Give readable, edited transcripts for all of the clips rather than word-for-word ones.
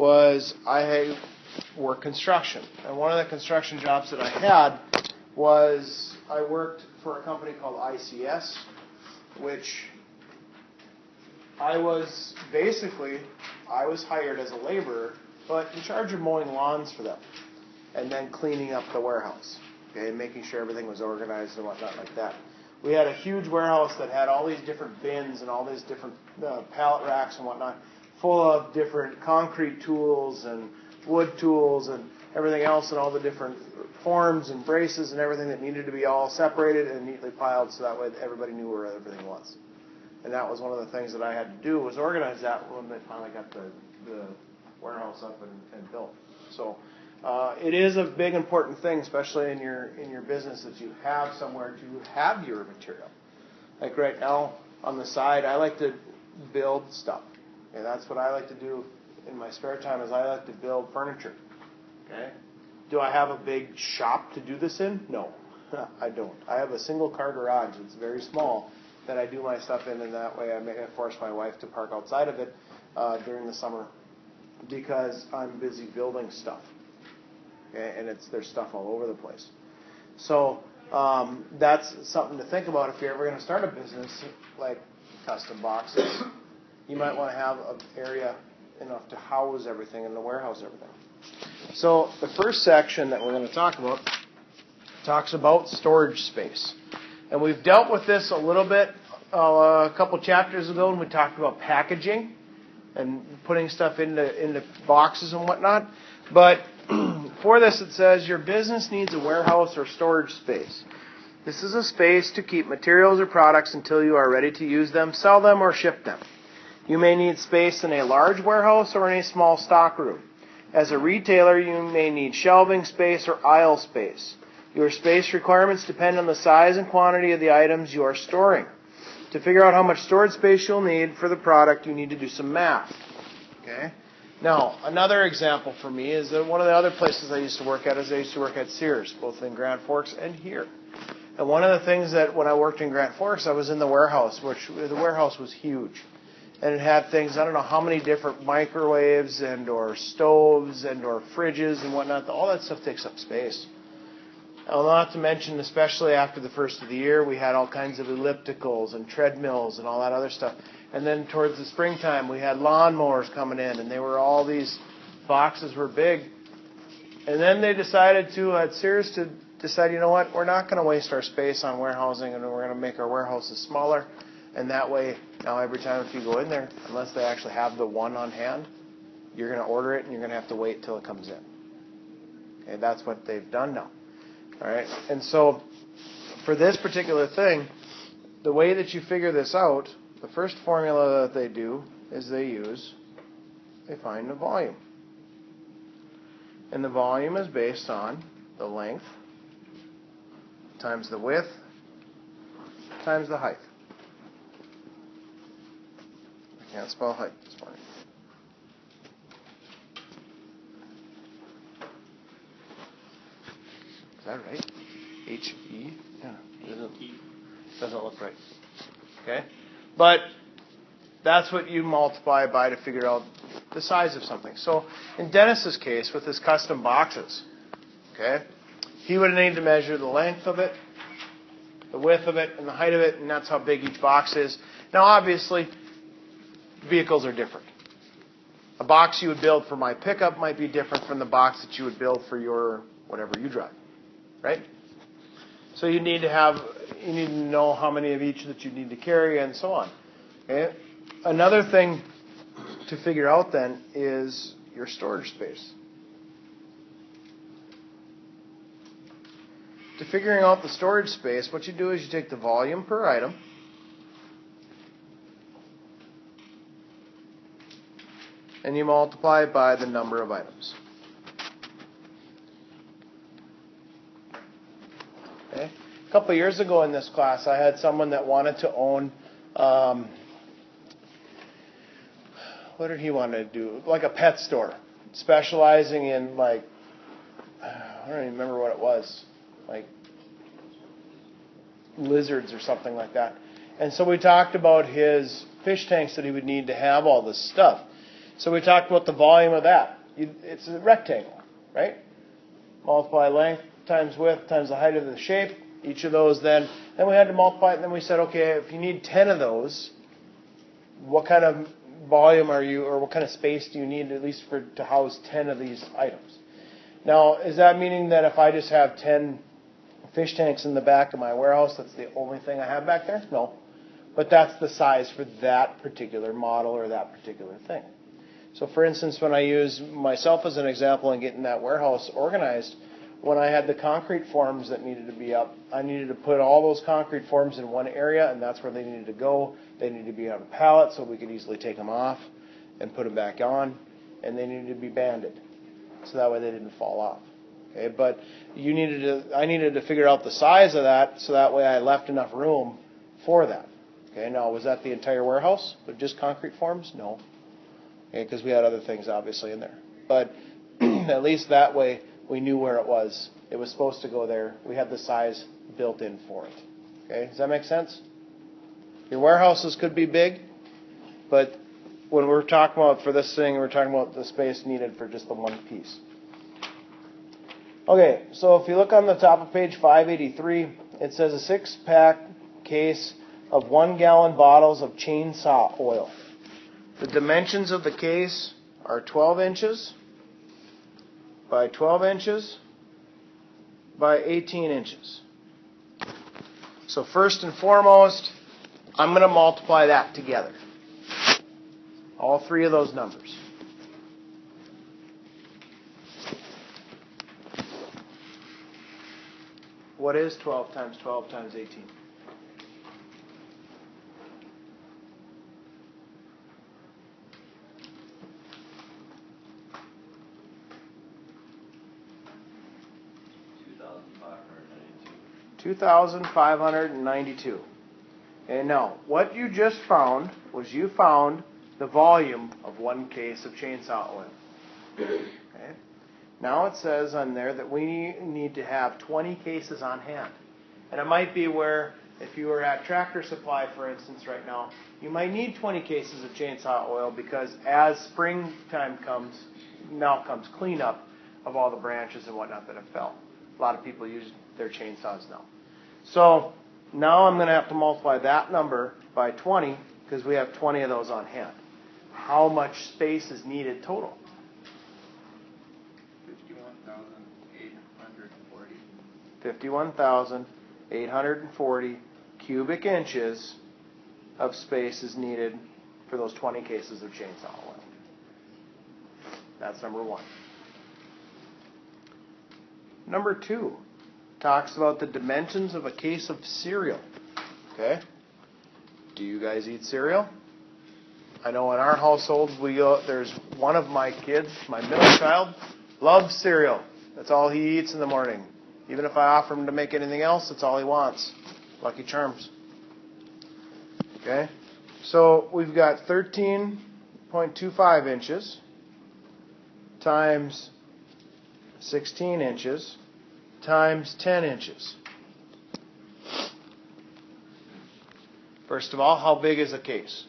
was I worked construction. And one of the construction jobs that I had was I worked for a company called ICS, which I was hired as a laborer, but in charge of mowing lawns for them and then cleaning up the warehouse, okay, making sure everything was organized and whatnot like that. We had a huge warehouse that had all these different bins and all these different pallet racks and whatnot, full of different concrete tools and wood tools and everything else, and all the different forms and braces and everything that needed to be all separated and neatly piled so that way everybody knew where everything was. And that was one of the things that I had to do, was organize that when they finally got the warehouse up and built. So it is a big important thing, especially in your business, that you have somewhere to have your material. Like right now on the side, I like to build stuff. Okay, that's what I like to do in my spare time, is I like to build furniture. Okay, do I have a big shop to do this in? No, I don't. I have a single car garage. It's very small that I do my stuff in, and that way I force my wife to park outside of it during the summer because I'm busy building stuff. Okay? And there's stuff all over the place. So that's something to think about if you're ever going to start a business like custom boxes. You might want to have an area enough to house everything and to warehouse everything. So the first section that we're going to talk about talks about storage space. And we've dealt with this a little bit a couple chapters ago when we talked about packaging and putting stuff into boxes and whatnot. But for this it says your business needs a warehouse or storage space. This is a space to keep materials or products until you are ready to use them, sell them, or ship them. You may need space in a large warehouse or in a small stockroom. As a retailer, you may need shelving space or aisle space. Your space requirements depend on the size and quantity of the items you are storing. To figure out how much storage space you'll need for the product, you need to do some math. Okay? Now, another example for me is that one of the other places I used to work at is I used to work at Sears, both in Grand Forks and here. And one of the things that when I worked in Grand Forks, I was in the warehouse, which the warehouse was huge. And it had things, I don't know how many different microwaves and or stoves and or fridges and whatnot. All that stuff takes up space. Not to mention, especially after the first of the year, we had all kinds of ellipticals and treadmills and all that other stuff. And then towards the springtime, we had lawnmowers coming in, and they were all these boxes were big. And then they decided at Sears to decide, you know what, we're not going to waste our space on warehousing, and we're going to make our warehouses smaller. And that way, now every time if you go in there, unless they actually have the one on hand, you're going to order it and you're going to have to wait till it comes in. Okay, that's what they've done now. All right, and so for this particular thing, the way that you figure this out, the first formula that they do is they find the volume. And the volume is based on the length times the width times the height. I can't spell height this morning. Is that right? H-E? Yeah. Doesn't look right. Okay? But that's what you multiply by to figure out the size of something. So in Dennis's case, with his custom boxes, okay, he would need to measure the length of it, the width of it, and the height of it, and that's how big each box is. Now, obviously, vehicles are different. A box you would build for my pickup might be different from the box that you would build for your whatever you drive, right? So you need to know how many of each that you need to carry and so on. Okay? Another thing to figure out then is your storage space. To figuring out the storage space, what you do is you take the volume per item and you multiply it by the number of items. Okay? A couple of years ago in this class, I had someone that wanted to own, what did he want to do? Like a pet store, specializing in I don't even remember what it was, like lizards or something like that. And so we talked about his fish tanks that he would need to have all this stuff. So we talked about the volume of that. It's a rectangle, right? Multiply length times width times the height of the shape. Each of those then we had to multiply it, and then we said, okay, if you need 10 of those, what kind of volume are you, or what kind of space do you need at least to house 10 of these items? Now, is that meaning that if I just have 10 fish tanks in the back of my warehouse, that's the only thing I have back there? No. But that's the size for that particular model or that particular thing. So for instance, when I use myself as an example in getting that warehouse organized, when I had the concrete forms that needed to be up, I needed to put all those concrete forms in one area, and that's where they needed to go. They needed to be on a pallet so we could easily take them off and put them back on, and they needed to be banded so that way they didn't fall off. Okay, but I needed to figure out the size of that so that way I left enough room for that. Okay, now was that the entire warehouse with just concrete forms? No. Okay, because we had other things obviously in there. But at least that way we knew where it was. It was supposed to go there. We had the size built in for it. Okay, does that make sense? Your warehouses could be big, but when we're talking about for this thing, we're talking about the space needed for just the one piece. Okay, so if you look on the top of page 583, it says a 6-pack case of 1-gallon bottles of chainsaw oil. The dimensions of the case are 12 inches by 12 inches by 18 inches. So first and foremost, I'm going to multiply that together. All three of those numbers. What is 12 times 12 times 18? $2,592. And now, what you just found was you found the volume of one case of chainsaw oil. Okay. Now it says on there that we need to have 20 cases on hand. And it might be where, if you were at Tractor Supply, for instance, right now, you might need 20 cases of chainsaw oil because as springtime comes, now comes cleanup of all the branches and whatnot that have fell. A lot of people use their chainsaws now. So now I'm going to have to multiply that number by 20 because we have 20 of those on hand. How much space is needed total? 51,840 cubic inches of space is needed for those 20 cases of chainsaw oil. That's number one. Number two talks about the dimensions of a case of cereal. Okay? Do you guys eat cereal? I know in our household, there's one of my kids, my middle child, loves cereal. That's all he eats in the morning. Even if I offer him to make anything else, that's all he wants. Lucky Charms. Okay? So we've got 13.25 inches times 16 inches times 10 inches. First of all, how big is a case?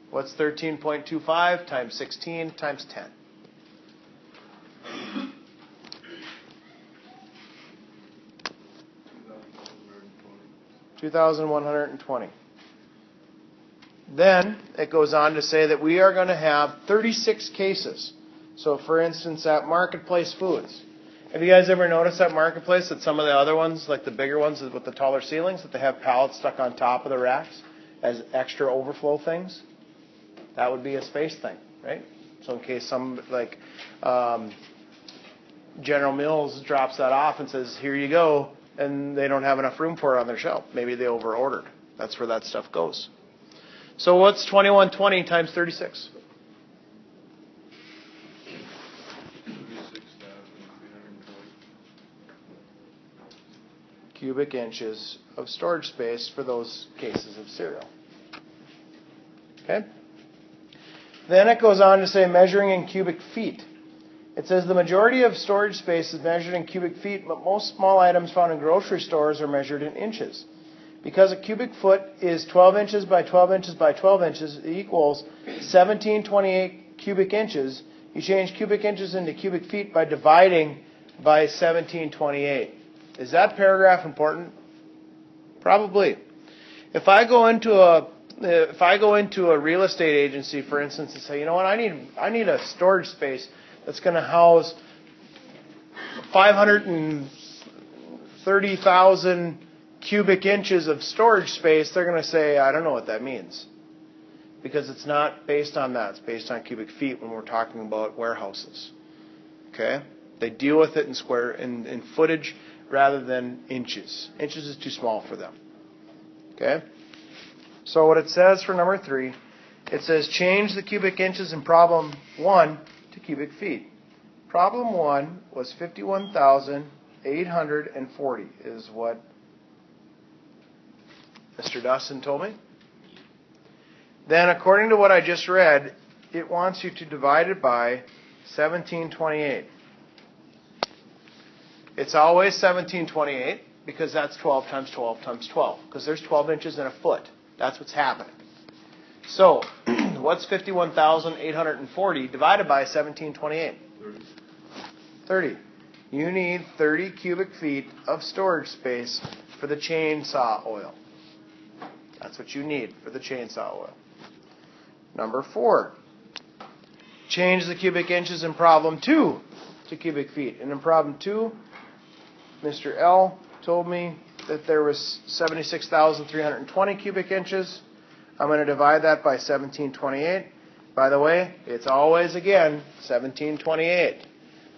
What's 13.25 times 16 times 10? 2,120. Then it goes on to say that we are going to have 36 cases. So for instance, at Marketplace Foods, have you guys ever noticed at Marketplace that some of the other ones, like the bigger ones with the taller ceilings, that they have pallets stuck on top of the racks as extra overflow things? That would be a space thing, right? So in case some, like General Mills drops that off and says, here you go, and they don't have enough room for it on their shelf. Maybe they over-ordered. That's where that stuff goes. So what's 2120 times 36? 36,340 cubic inches of storage space for those cases of cereal. Okay? Then it goes on to say measuring in cubic feet. It says the majority of storage space is measured in cubic feet, but most small items found in grocery stores are measured in inches. Because a cubic foot is 12 inches by 12 inches by 12 inches, it equals 1728 cubic inches, you change cubic inches into cubic feet by dividing by 1728. Is that paragraph important? Probably. If I go into a real estate agency, for instance, and say, you know what, I need a storage space that's going to house 530,000 cubic inches of storage space, they're going to say, I don't know what that means. Because it's not based on that. It's based on cubic feet when we're talking about warehouses. Okay? They deal with it in footage rather than inches. Inches is too small for them. Okay? So what it says for number 3, it says change the cubic inches in problem 1 to cubic feet. Problem 1 was 51,840 is what Mr. Dustin told me. Then according to what I just read, it wants you to divide it by 1728. It's always 1728 because that's 12 times 12 times 12 because there's 12 inches in a foot. That's what's happening. So, what's 51,840 divided by 1728? 30. You need 30 cubic feet of storage space for the chainsaw oil. That's what you need for the chainsaw oil. Number 4. Change the cubic inches in problem 2 to cubic feet. And in problem 2, Mr. L told me that there was 76,320 cubic inches. I'm going to divide that by 1728. By the way, it's always, again, 1728.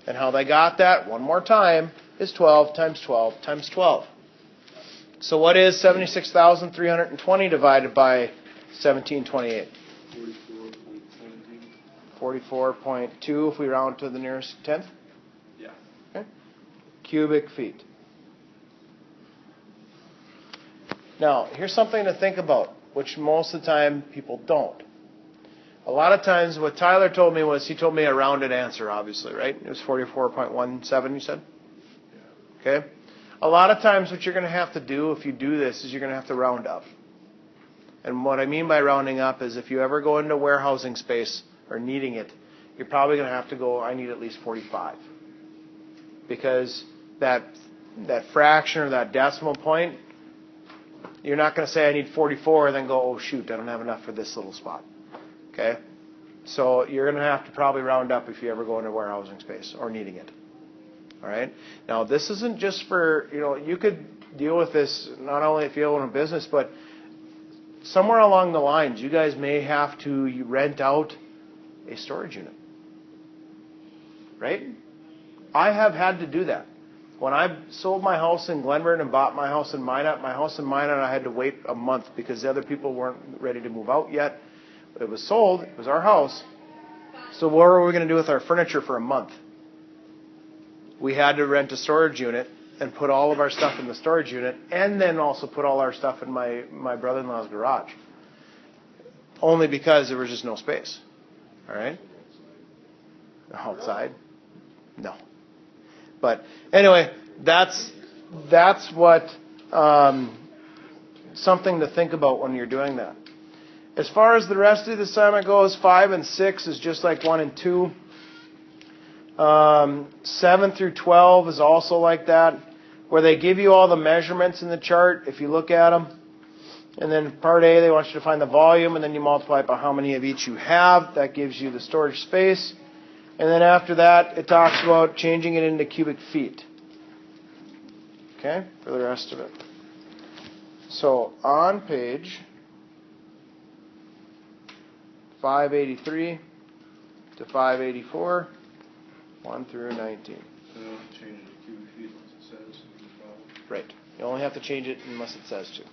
And how they got that, one more time, is 12 times 12 times 12. So what is 76,320 divided by 1728? 44.2 if we round to the nearest tenth? Yeah. Okay. Cubic feet. Now, here's something to think about, which most of the time people don't. A lot of times what Tyler told me was, he told me a rounded answer, obviously, right? It was 44.17, you said? Yeah. Okay? A lot of times what you're going to have to do if you do this is you're going to have to round up. And what I mean by rounding up is if you ever go into warehousing space or needing it, you're probably going to have to go, I need at least 45. Because that fraction or that decimal point, you're not going to say I need 44 and then go, oh shoot, I don't have enough for this little spot. Okay? So you're going to have to probably round up if you ever go into warehousing space or needing it. All right? Now, this isn't just for, you could deal with this not only if you own a business, but somewhere along the lines, you guys may have to rent out a storage unit. Right? I have had to do that. When I sold my house in Glenburn and bought my house in Minot, I had to wait a month because the other people weren't ready to move out yet. It was sold. It was our house. So what were we going to do with our furniture for a month? We had to rent a storage unit and put all of our stuff in the storage unit and then also put all our stuff in my brother-in-law's garage. Only because there was just no space. All right? Outside? No. But anyway, that's what something to think about when you're doing that. As far as the rest of the assignment goes, 5 and 6 is just like 1 and 2. 7 through 12 is also like that, where they give you all the measurements in the chart if you look at them. And then part A, they want you to find the volume, and then you multiply it by how many of each you have. That gives you the storage space. And then after that, it talks about changing it into cubic feet. Okay, for the rest of it. So on page 583 to 584, 1 through 19. So you don't have to change it to cubic feet unless it says in the problem. Right. You only have to change it unless it says to.